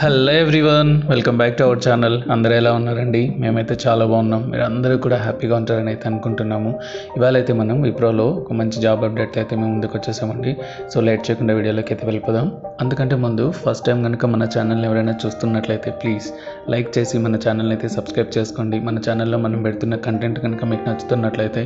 Hello everyone, welcome back to our channel. అందరూ ఎలా ఉన్నారండి? మేమైతే చాలా బాగున్నాం. మీరు అందరూ కూడా హ్యాపీగా ఉంటారని అయితే అనుకుంటున్నాము. ఇవాళ అయితే మనం విప్రోలో ఒక మంచి జాబ్ అప్డేట్ అయితే మేము ముందుకు వచ్చేసామండి. సో లేట్ చేయకుండా వీడియోలోకి అయితే వెళ్ళిపోదాం. అందుకంటే ముందు ఫస్ట్ టైం కనుక మన ఛానల్ని ఎవరైనా చూస్తున్నట్లయితే ప్లీజ్ లైక్ చేసి మన ఛానల్ని అయితే సబ్స్క్రైబ్ చేసుకోండి. మన ఛానల్లో మనం పెడుతున్న కంటెంట్ కనుక మీకు నచ్చుతున్నట్లయితే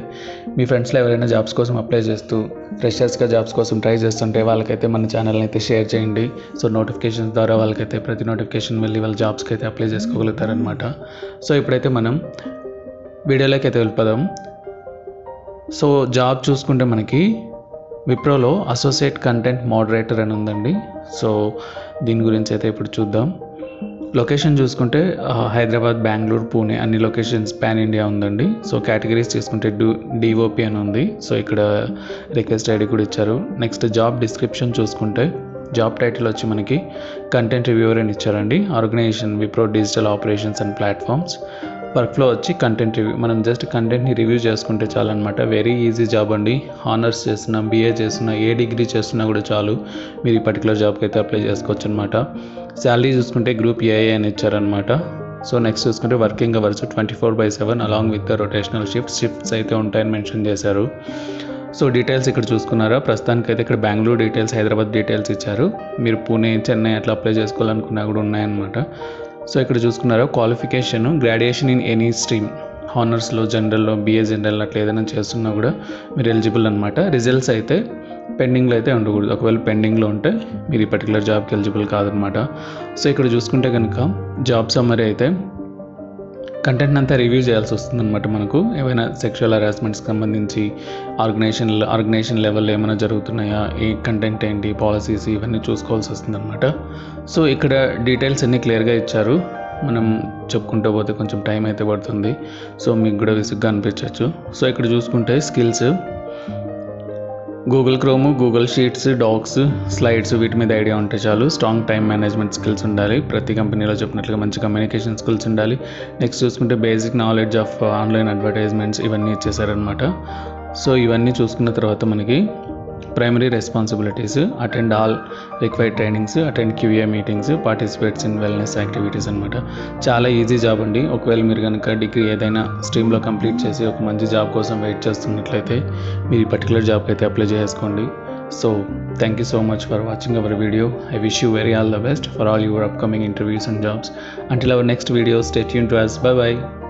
మీ ఫ్రెండ్స్లో ఎవరైనా జాబ్స్ కోసం అప్లై చేస్తూ ఫ్రెషర్స్గా జాబ్స్ కోసం ట్రై చేస్తుంటే వాళ్ళకైతే మన ఛానల్ని అయితే షేర్ చేయండి. సో నోటిఫికేషన్స్ ద్వారా వాళ్ళకైతే ప్రతి నోటిఫికేషన్ వెళ్ళి వాళ్ళ జాబ్స్కి అయితే అప్లై చేసుకోగలుగుతారనమాట. సో ఇప్పుడైతే మనం వీడియోలోకి అయితే వెళ్ళిపోదాం. సో జాబ్ చూసుకుంటే మనకి విప్రోలో అసోసియేట్ కంటెంట్ మోడరేటర్ అని ఉందండి. సో దీని గురించి అయితే ఇప్పుడు చూద్దాం. లొకేషన్ చూసుకుంటే హైదరాబాద్, బెంగళూరు, పూణే అన్ని లొకేషన్స్ పాన్ ఇండియా ఉందండి. సో కేటగిరీస్ తీసుకుంటే డిఓపి అని ఉంది. సో ఇక్కడ రిక్వెస్ట్ ఐడి కూడా ఇచ్చారు. నెక్స్ట్ జాబ్ డిస్క్రిప్షన్ చూసుకుంటే జాబ్ టైటిల్ వచ్చి మనకి కంటెంట్ రివ్యూవర్ అని ఇచ్చారండి. Organisation Wipro digital operations and platforms. Workflow వచ్చి కంటెంట్ రివ్యూ. మనం జస్ట్ కంటెంట్ని రివ్యూ చేసుకుంటే చాలు అనమాట. వెరీ ఈజీ జాబ్ అండి. హానర్స్ చేస్తున్నా, బీఏ చేస్తున్నా, ఏ డిగ్రీ చేస్తున్నా కూడా చాలు మీరు ఈ పర్టికులర్ జాబ్కి అయితే అప్లై చేసుకోవచ్చు అనమాట. శాలరీ చూసుకుంటే గ్రూప్ ఏఐ అని ఇచ్చారనమాట. సో నెక్స్ట్ చూసుకుంటే working hours 24/7 along with the rotational shifts అయితే ఉంటాయని మెన్షన్ చేశారు. సో డీటెయిల్స్ ఇక్కడ చూసుకున్నారా? ప్రస్తుతానికి అయితే ఇక్కడ బెంగళూరు డీటెయిల్స్, హైదరాబాద్ డీటెయిల్స్ ఇచ్చారు. మీరు పూణే, చెన్నై అట్లా అప్లై చేసుకోవాలనుకున్నా కూడా ఉన్నాయన్నమాట. సో ఇక్కడ చూసుకున్నారా? Qualification graduation in any stream, హానర్స్లో, జనరల్లో, బీఏ జనరల్ అట్లా ఏదైనా చేస్తున్నా కూడా మీరు ఎలిజిబుల్ అనమాట. రిజల్ట్స్ అయితే పెండింగ్లో అయితే ఉండకూడదు. ఒకవేళ పెండింగ్లో ఉంటే మీరు ఈ పర్టికులర్ జాబ్కి ఎలిజిబుల్ కాదనమాట. సో ఇక్కడ చూసుకుంటే కనుక జాబ్ సమ్మరీ అయితే కంటెంట్ అంతా రివ్యూ చేయాల్సి వస్తుంది అనమాట. మనకు ఏమైనా సెక్షువల్ హరాస్మెంట్స్కి సంబంధించి ఆర్గనైజేషన్ లెవెల్లో ఏమైనా జరుగుతున్నాయా, ఈ కంటెంట్ ఏంటి, పాలసీస్ ఇవన్నీ చూసుకోవాల్సి వస్తుంది అనమాట. సో ఇక్కడ డీటెయిల్స్ అన్నీ క్లియర్గా ఇచ్చారు. మనం చెప్పుకుంటూ పోతే కొంచెం టైం అయితే పడుతుంది. సో మీకు కూడా విసుగ్గా అనిపించవచ్చు. సో ఇక్కడ చూసుకుంటే skills Google Chrome, Google Sheets, Docs, Slides వీటి మీద ఐడియా ఉంటే చాలు. స్ట్రాంగ్ టైం మేనేజ్మెంట్ స్కిల్స్ ఉండాలి. ప్రతి కంపెనీలో చెప్పినట్లుగా మంచి కమ్యూనికేషన్ స్కిల్స్ ఉండాలి. నెక్స్ట్ చూసుకుంటే basic knowledge of online advertisements ఇవన్నీ ఇచ్చేసారనమాట. సో ఇవన్నీ చూసుకున్న తర్వాత మనకి primary responsibilities: attend all required trainings, attend QA meetings, participates in wellness activities అనమాట. చాలా ఈజీ జాబ్ అండి. ఒకవేళ మీరు కనుక డిగ్రీ ఏదైనా స్ట్రీమ్లో కంప్లీట్ చేసి ఒక మంచి జాబ్ కోసం వెయిట్ చేస్తున్నట్లయితే మీరు ఈ పర్టికులర్ జాబ్కి అయితే అప్లై చేసుకోండి. So thank you so much for watching our video. I wish you all the best for all your upcoming interviews and jobs. Until our next video, stay tuned to us. Bye bye.